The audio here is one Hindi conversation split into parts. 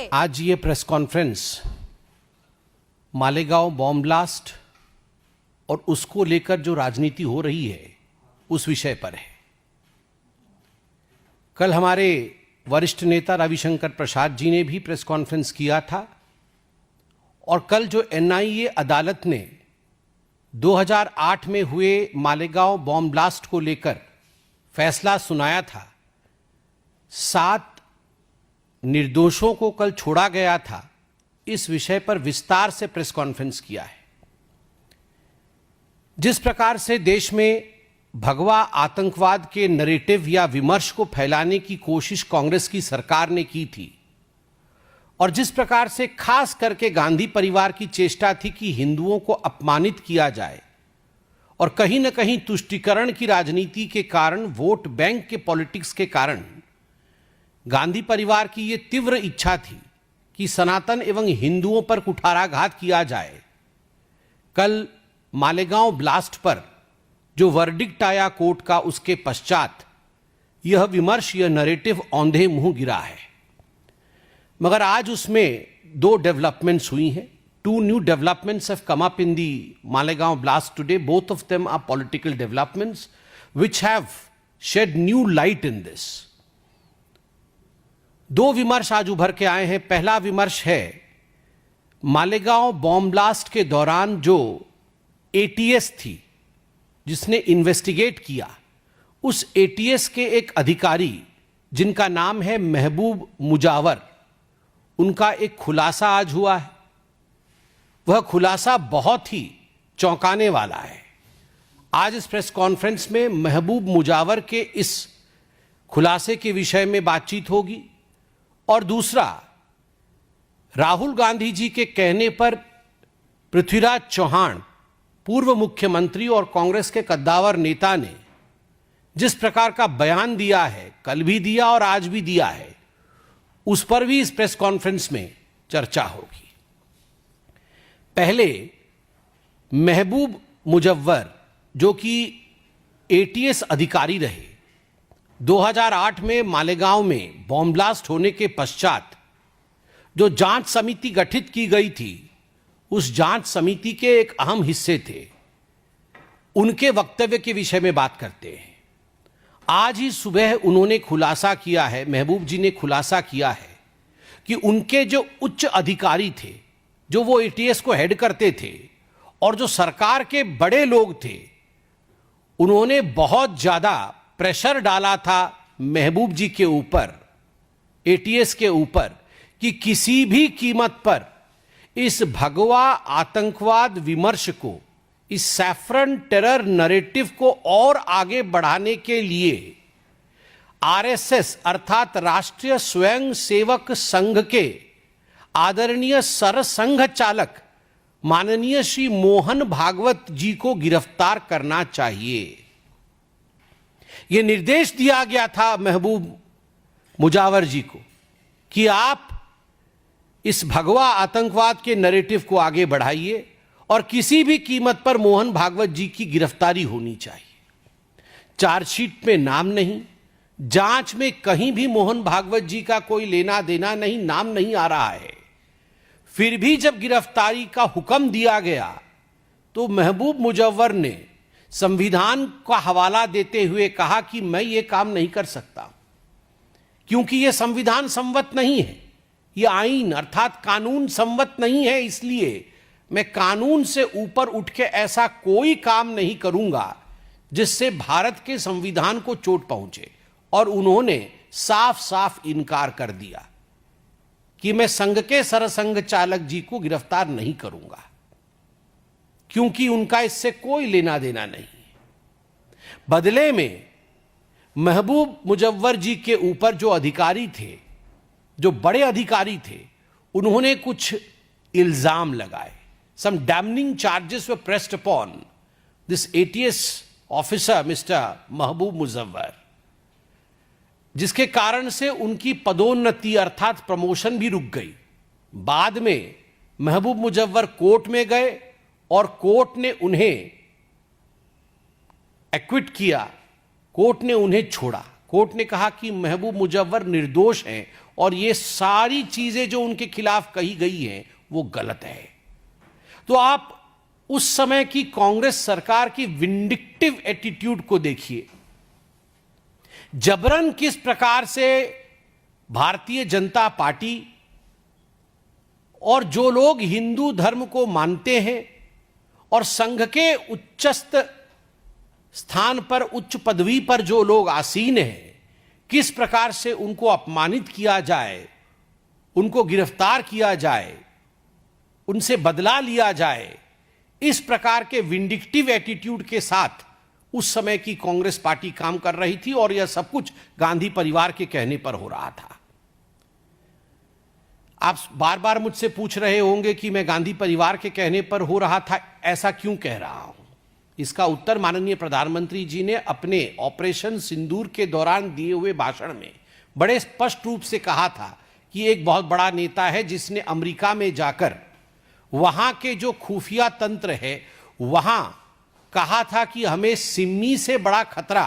है। आज ये press conference Malegaon bomb blast और उसको लेकर जो राजनीति हो रही है उस विषय पर है। कल हमारे वरिष्ठ नेता रविशंकर प्रसाद जी ने भी प्रेस कॉन्फ्रेंस किया था और कल जो एनआईए अदालत ने 2008 में हुए मालेगांव बॉम्ब ब्लास्ट को लेकर फैसला सुनाया था, 7 निर्दोषों को कल छोड़ा गया था, इस विषय पर विस्तार से प्रेस कॉन्फ्रेंस किया है। जिस प्रकार से देश में भगवा आतंकवाद के नैरेटिव या विमर्श को फैलाने की कोशिश कांग्रेस की सरकार ने की थी और जिस प्रकार से खास करके गांधी परिवार की चेष्टा थी कि हिंदुओं को अपमानित किया जाए और कहीं न कहीं तुष्टीकरण की राजनीति के कारण, वोट बैंक के पॉलिटिक्स के कारण गांधी परिवार की यह तीव्र इच्छा थी कि सनातन एवं हिंदुओं पर कुठाराघात किया जाए। कल मालेगांव ब्लास्ट पर जो वर्डिक्ट आया कोर्ट का, उसके पश्चात यह विमर्श, यह नैरेटिव औंधे मुंह गिरा है। मगर आज उसमें 2 डेवलपमेंट्स हुई हैं। 2 new developments have come up in the Malegaon blast today. Both of them are political developments which have shed new light in this. 2 विमर्श आज उभर के आए हैं। पहला विमर्श है मालेगांव बॉम्ब ब्लास्ट के दौरान जो एटीएस थी जिसने इन्वेस्टिगेट किया, उस एटीएस के एक अधिकारी जिनका नाम है महबूब मुजावर, उनका एक खुलासा आज हुआ है। वह खुलासा बहुत ही चौंकाने वाला है। आज इस प्रेस कॉन्फ्रेंस में महबूब मुजावर के इस खुलासे के विषय में बातचीत होगी और दूसरा, राहुल गांधी जी के कहने पर पृथ्वीराज चौहान, पूर्व मुख्यमंत्री और कांग्रेस के कद्दावर नेता ने जिस प्रकार का बयान दिया है, कल भी दिया और आज भी दिया है, उस पर भी इस प्रेस कॉन्फ्रेंस में चर्चा होगी। पहले महबूब मुजव्वर जो कि एटीएस अधिकारी रहे, 2008 में मालेगांव में बॉम्ब ब्लास्ट होने के पश्चात जो जांच समिति गठित की गई थी, उस जांच समिति के एक अहम हिस्से थे। उनके वक्तव्य के विषय में बात करते हैं। आज ही सुबह उन्होंने खुलासा किया है, महबूब जी ने खुलासा किया है कि उनके जो उच्च अधिकारी थे, जो वो एटीएस को हेड करते थे और जो सरकार के बड़े लोग थे, उन्होंने बहुत ज्यादा प्रेशर डाला था महबूब जी के ऊपर, एटीएस के ऊपर, कि किसी भी कीमत पर इस भगवा आतंकवाद विमर्श को, इस सैफरन टेरर नैरेटिव को और आगे बढ़ाने के लिए आरएसएस अर्थात राष्ट्रीय स्वयंसेवक संघ के आदरणीय सरसंघ चालक माननीय श्री मोहन भागवत जी को गिरफ्तार करना चाहिए। यह निर्देश दिया गया था महबूब मुजावर जी को कि आप इस भगवा आतंकवाद के नैरेटिव को आगे बढ़ाइए और किसी भी कीमत पर मोहन भागवत जी की गिरफ्तारी होनी चाहिए। चार्जशीट में नाम नहीं, जांच में कहीं भी मोहन भागवत जी का कोई लेना देना नहीं, नाम नहीं आ रहा है। फिर भी जब गिरफ्तारी का हुक्म दिया गया तो महबूब मुजव्वर ने संविधान का हवाला देते हुए कहा कि मैं ये काम नहीं कर सकता, क्योंकि यह संविधान सम्मत नहीं है, यह आईन अर्थात कानून सम्मत नहीं है, इसलिए मैं कानून से ऊपर उठ के ऐसा कोई काम नहीं करूंगा जिससे भारत के संविधान को चोट पहुंचे। और उन्होंने साफ साफ इनकार कर दिया कि मैं संघ के सरसंघ चालक जी को गिरफ्तार नहीं करूंगा, क्योंकि उनका इससे कोई लेना देना नहीं। बदले में महबूब मुजव्वर जी के ऊपर जो अधिकारी थे, जो बड़े अधिकारी थे, उन्होंने कुछ इल्जाम लगाए। Some damning charges were pressed upon this ATS officer, Mr. महबूब मुजव्वर, जिसके कारण से उनकी पदोन्नति अर्थात प्रमोशन भी रुक गई। बाद में महबूब मुजव्वर कोर्ट में गए और कोर्ट ने उन्हें एक्विट किया, कोर्ट ने उन्हें छोड़ा। कोर्ट ने कहा कि महबूब मुजव्वर निर्दोष हैं, और ये सारी चीजें जो उनके खिलाफ कही गई हैं वो गलत है। तो आप उस समय की कांग्रेस सरकार की विंडिक्टिव एटीट्यूड को देखिए। जबरन किस प्रकार से भारतीय जनता पार्टी और जो लोग हिंदू धर्म को मानते हैं और संघ के उच्चस्थ स्थान पर, उच्च पदवी पर जो लोग आसीन हैं, किस प्रकार से उनको अपमानित किया जाए, उनको गिरफ्तार किया जाए, उनसे बदला लिया जाए, इस प्रकार के विंडिक्टिव एटीट्यूड के साथ उस समय की कांग्रेस पार्टी काम कर रही थी और यह सब कुछ गांधी परिवार के कहने पर हो रहा था। आप बार बार मुझसे पूछ रहे होंगे कि मैं गांधी परिवार के कहने पर हो रहा था, ऐसा क्यों कह रहा हूं। इसका उत्तर माननीय प्रधानमंत्री जी ने अपने ऑपरेशन सिंदूर के दौरान दिए हुए भाषण में बड़े स्पष्ट रूप से कहा था कि एक बहुत बड़ा नेता है जिसने अमेरिका में जाकर वहां के जो खुफिया तंत्र है वहां कहा था कि हमें सिम्मी से बड़ा खतरा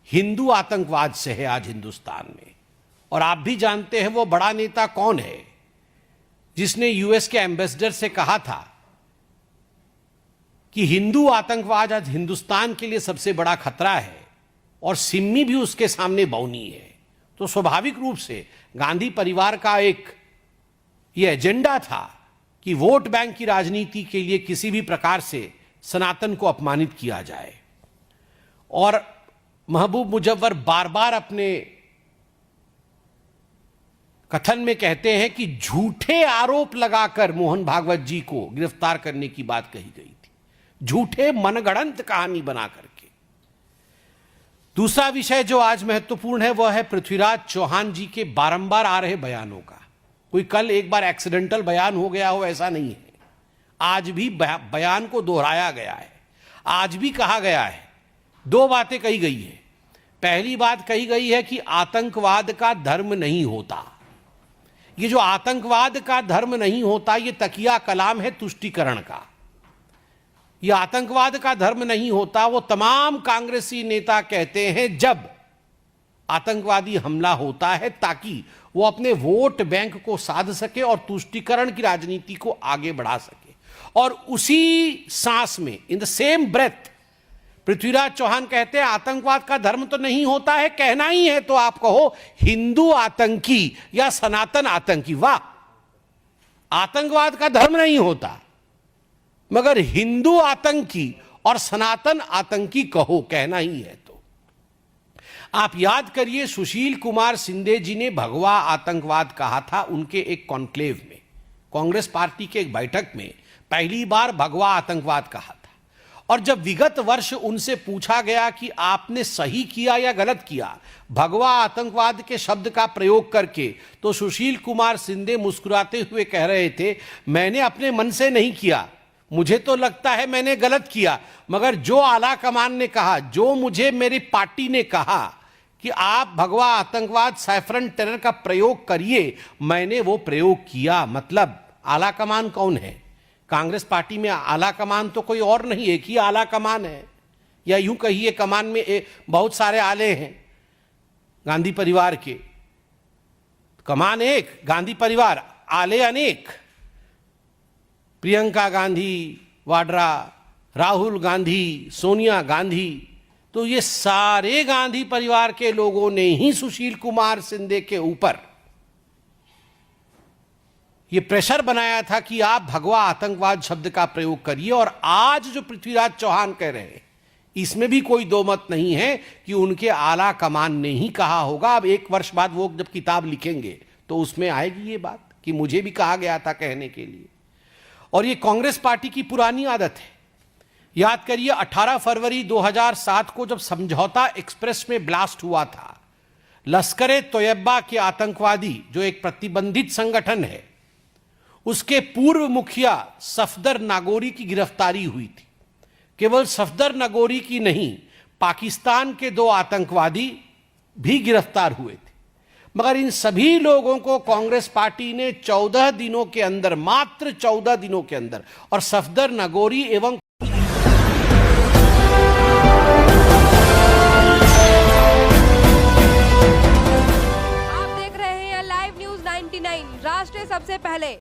हिंदू आतंकवाद से है आज हिंदुस्तान में। और आप भी जानते हैं वो बड़ा नेता कौन है जिसने यूएस के एम्बेसडर से कहा था कि हिंदू आतंकवाद आज हिंदुस्तान के लिए सबसे बड़ा खतरा है और सिम्मी भी उसके सामने बौनी है। तो स्वाभाविक रूप से गांधी परिवार का एक यह एजेंडा था कि वोट बैंक की राजनीति के लिए किसी भी प्रकार से सनातन को अपमानित किया जाए। और महबूब मुजव्वर बार बार अपने कथन में कहते हैं कि झूठे आरोप लगाकर मोहन भागवत जी को गिरफ्तार करने की बात कही गई थी, झूठे मनगढ़ंत कहानी बना करके। दूसरा विषय जो आज महत्वपूर्ण है वह है पृथ्वीराज चौहान जी के बारंबार आ रहे बयानों का। कोई कल एक बार एक्सीडेंटल बयान हो गया हो ऐसा नहीं है, आज भी बयान को दोहराया गया है। आज भी कहा गया है, दो बातें कही गई है। पहली बात कही गई है कि आतंकवाद का धर्म नहीं होता। ये जो आतंकवाद का धर्म नहीं होता ये तकिया कलाम है तुष्टीकरण का। ये आतंकवाद का धर्म नहीं होता वो तमाम कांग्रेसी नेता कहते हैं जब आतंकवादी हमला होता है ताकि वो अपने वोट बैंक को साध सके और तुष्टीकरण की राजनीति को आगे बढ़ा सके। और उसी सांस में in the same breath Prithviraj Chauhan कहते हैं आतंकवाद का धर्म तो नहीं होता है, कहना ही है तो आप कहो हिंदू आतंकी या सनातन आतंकी। वाह, आतंकवाद का धर्म नहीं होता मगर हिंदू आतंकी और सनातन आतंकी कहो, कहना ही है तो। आप याद करिए सुशील कुमार शिंदे जी ने भगवा आतंकवाद कहा था उनके एक कॉन्क्लेव में, कांग्रेस पार्टी के एक बैठक में पहली बार भगवा आतंकवाद कहा था। और जब विगत वर्ष उनसे पूछा गया कि आपने सही किया या गलत किया भगवा आतंकवाद के शब्द का प्रयोग करके, तो सुशील कुमार शिंदे मुस्कुराते हुए कह रहे थे मैंने अपने मन से नहीं किया, मुझे तो लगता है मैंने गलत किया, मगर जो आला कमान ने कहा, जो मुझे मेरी पार्टी ने कहा कि आप भगवा आतंकवाद सैफरन टेरर का प्रयोग करिए, मैंने वो प्रयोग किया। मतलब आला कमान कौन है? कांग्रेस पार्टी में आला कमान तो कोई और नहीं, एक ही आला कमान है, या यूं कहिए कमान में बहुत सारे आले हैं गांधी परिवार के। कमान एक, गांधी परिवार, आले अनेक। प्रियंका गांधी वाड्रा, राहुल गांधी, सोनिया गांधी, तो ये सारे गांधी परिवार के लोगों ने ही सुशील कुमार शिंदे के ऊपर ये प्रेशर बनाया था कि आप भगवा आतंकवाद शब्द का प्रयोग करिए। और आज जो पृथ्वीराज चौहान कह रहे हैं इसमें भी कोई दो मत नहीं है कि उनके आला कमान ने ही कहा होगा। अब एक वर्ष बाद वो जब किताब लिखेंगे तो उसमें आएगी ये बात कि मुझे भी कहा गया था कहने के लिए। और ये कांग्रेस पार्टी की पुरानी आदत है। याद करिए 18 फरवरी 2007 को जब समझौता एक्सप्रेस में ब्लास्ट हुआ था, लश्कर-ए-तोयबा के आतंकवादी जो एक प्रतिबंधित संगठन है उसके पूर्व मुखिया सफदर नागोरी की गिरफ्तारी हुई थी। केवल सफदर नागोरी की नहीं, पाकिस्तान के 2 आतंकवादी भी गिरफ्तार हुए थे। मगर इन सभी लोगों को कांग्रेस पार्टी ने 14 दिनों के अंदर, मात्र 14 दिनों के अंदर, और सफदर नागोरी एवं आप देख रहे हैं लाइव 1999 राष्ट्र सबसे पहले